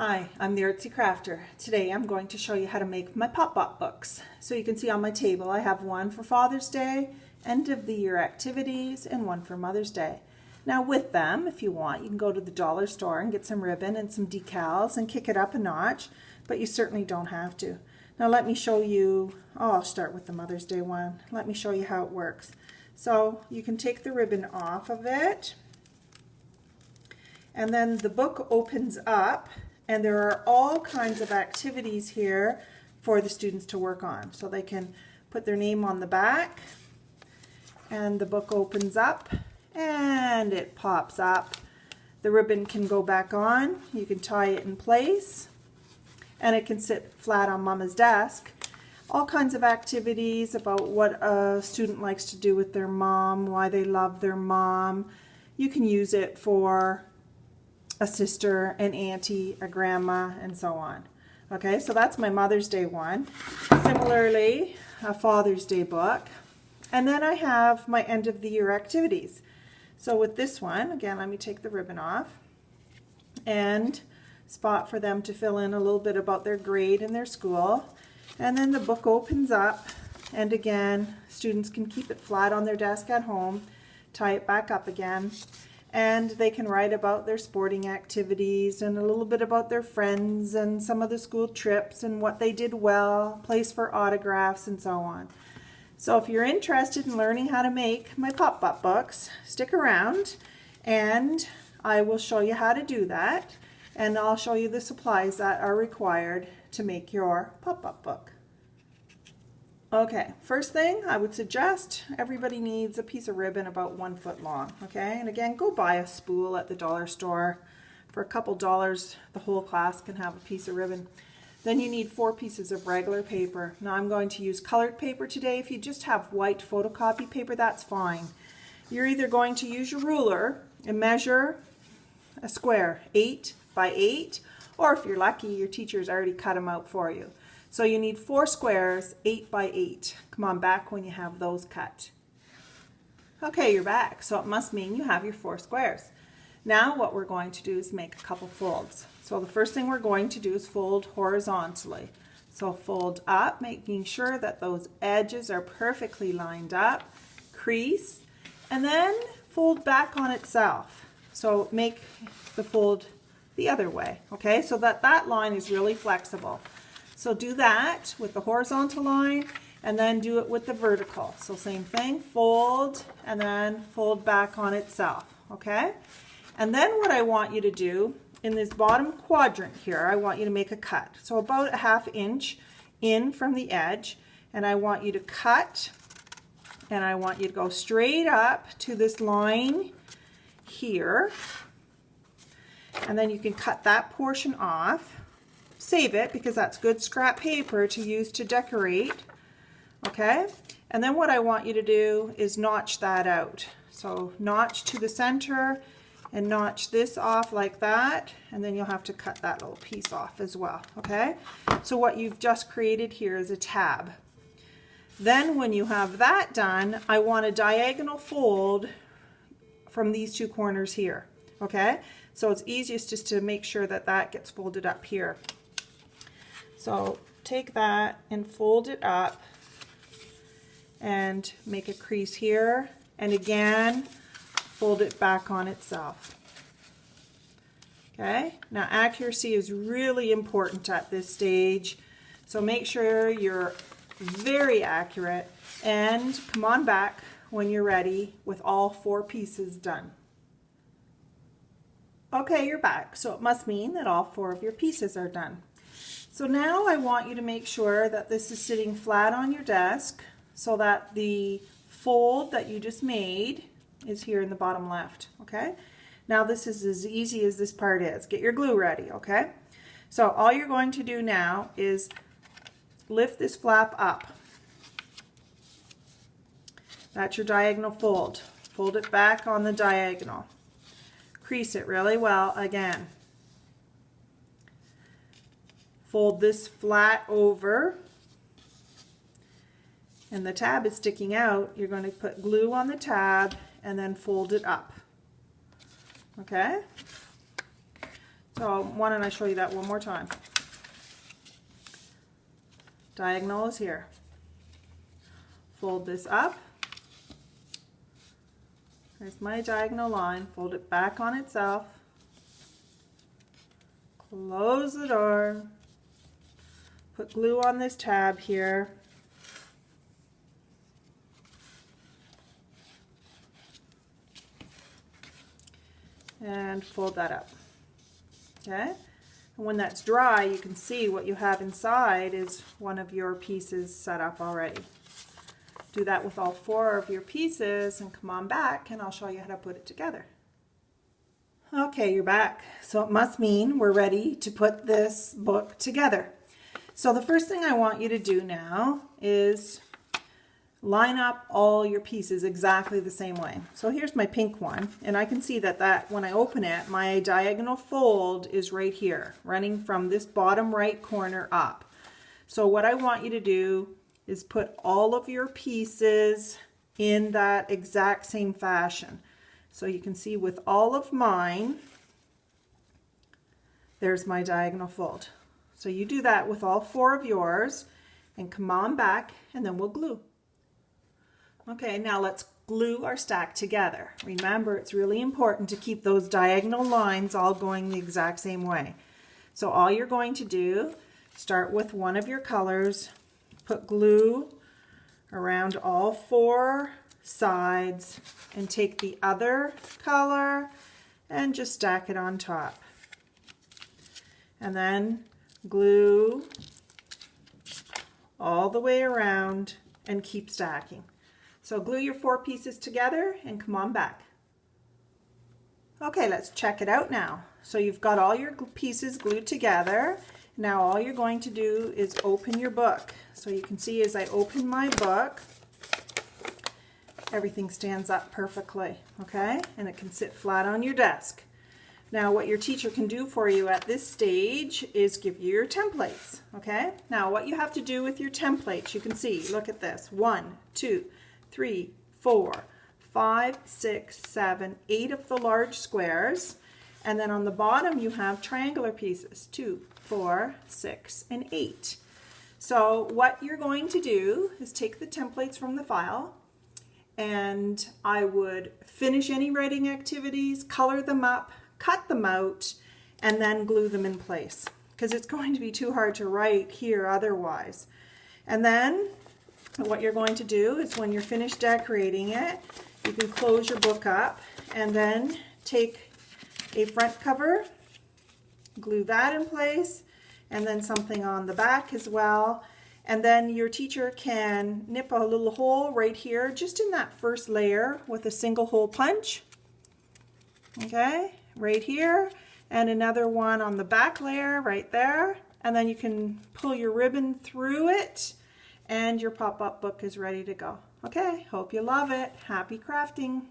Hi, I'm the Artsy Crafter. Today I'm going to show you how to make my pop-up books. So you can see on my table I have one for Father's Day, end of the year activities, and one for Mother's Day. Now with them, if you want, you can go to the dollar store and get some ribbon and some decals and kick it up a notch, but you certainly don't have to. Now let me show you, I'll start with the Mother's Day one. Let me show you how it works. So you can take the ribbon off of it, and then the book opens up. And there are all kinds of activities here for the students to work on. So they can put their name on the back, and the book opens up and it pops up. The ribbon can go back on. You can tie it in place, and it can sit flat on Mama's desk. All kinds of activities about what a student likes to do with their mom, why they love their mom. You can use it for a sister, an auntie, a grandma, and so on. Okay, so that's my Mother's Day one. Similarly, a Father's Day book. And then I have my end of the year activities. So with this one, again, let me take the ribbon off and spot for them to fill in a little bit about their grade and their school. And then the book opens up, and again, students can keep it flat on their desk at home, tie it back up again, and they can write about their sporting activities and a little bit about their friends and some of the school trips and what they did well, place for autographs, and so on. So if you're interested in learning how to make my pop-up books, stick around and I will show you how to do that, and I'll show you the supplies that are required to make your pop-up book. Okay, first thing I would suggest, everybody needs a piece of ribbon about 1 foot long, okay? And again, go buy a spool at the dollar store. For a couple dollars, the whole class can have a piece of ribbon. Then you need 4 pieces of regular paper. Now I'm going to use colored paper today. If you just have white photocopy paper, that's fine. You're either going to use your ruler and measure a square 8 by 8, or if you're lucky, your teacher's already cut them out for you. So you need 4 squares, 8 by 8. Come on back when you have those cut. Okay, you're back. So it must mean you have your 4 squares. Now what we're going to do is make a couple folds. So the first thing we're going to do is fold horizontally. So fold up, making sure that those edges are perfectly lined up. Crease, and then fold back on itself. So make the fold the other way, okay? So that line is really flexible. So do that with the horizontal line, and then do it with the vertical. So same thing, fold, and then fold back on itself, okay? And then what I want you to do, in this bottom quadrant here, I want you to make a cut. So about a 1/2 inch in from the edge, and I want you to cut, and I want you to go straight up to this line here, and then you can cut that portion off. Save it because that's good scrap paper to use to decorate, okay? And then what I want you to do is notch that out. So notch to the center and notch this off like that, and then you'll have to cut that little piece off as well, okay? So what you've just created here is a tab. Then when you have that done, I want a diagonal fold from these 2 corners here, okay? So it's easiest just to make sure that that gets folded up here. So take that and fold it up and make a crease here, and again fold it back on itself. Okay, now accuracy is really important at this stage, so make sure you're very accurate, and come on back when you're ready with all 4 pieces done. Okay, you're back, so it must mean that all 4 of your pieces are done. So now I want you to make sure that this is sitting flat on your desk so that the fold that you just made is here in the bottom left, okay? Now this is as easy as this part is. Get your glue ready, okay? So all you're going to do now is lift this flap up. That's your diagonal fold. Fold it back on the diagonal. Crease it really well again. Fold this flat over, and the tab is sticking out. You're going to put glue on the tab and then fold it up. Okay? So why don't I show you that one more time. Diagonal is here. Fold this up. There's my diagonal line. Fold it back on itself. Close the door. Put glue on this tab here. And fold that up. Okay? And when that's dry, you can see what you have inside is one of your pieces set up already. Do that with all 4 of your pieces and come on back and I'll show you how to put it together. Okay, you're back. So it must mean we're ready to put this book together. So the first thing I want you to do now is line up all your pieces exactly the same way. So here's my pink one, and I can see that when I open it, my diagonal fold is right here, running from this bottom right corner up. So what I want you to do is put all of your pieces in that exact same fashion. So you can see with all of mine, there's my diagonal fold. So you do that with all 4 of yours and come on back and then we'll glue. Okay, now let's glue our stack together. Remember, it's really important to keep those diagonal lines all going the exact same way. So all you're going to do, start with one of your colors, put glue around all 4 sides and take the other color and just stack it on top. And then glue all the way around and keep stacking. So glue your 4 pieces together and come on back. Okay, let's check it out now. So you've got all your pieces glued together. Now all you're going to do is open your book. So you can see as I open my book, everything stands up perfectly, okay? And it can sit flat on your desk. Now what your teacher can do for you at this stage is give you your templates, okay? Now what you have to do with your templates, you can see, look at this, 1, 2, 3, 4, 5, 6, 7, 8 of the large squares, and then on the bottom you have triangular pieces, 2, 4, 6, and 8. So what you're going to do is take the templates from the file, and I would finish any writing activities, color them up, cut them out, and then glue them in place because it's going to be too hard to write here otherwise. And then what you're going to do is when you're finished decorating it, you can close your book up and then take a front cover, glue that in place, and then something on the back as well. And then your teacher can nip a little hole right here, just in that first layer with a single hole punch. Okay, right here, and another one on the back layer right there. And then you can pull your ribbon through it and your pop-up book is ready to go. Okay, hope you love it. Happy crafting.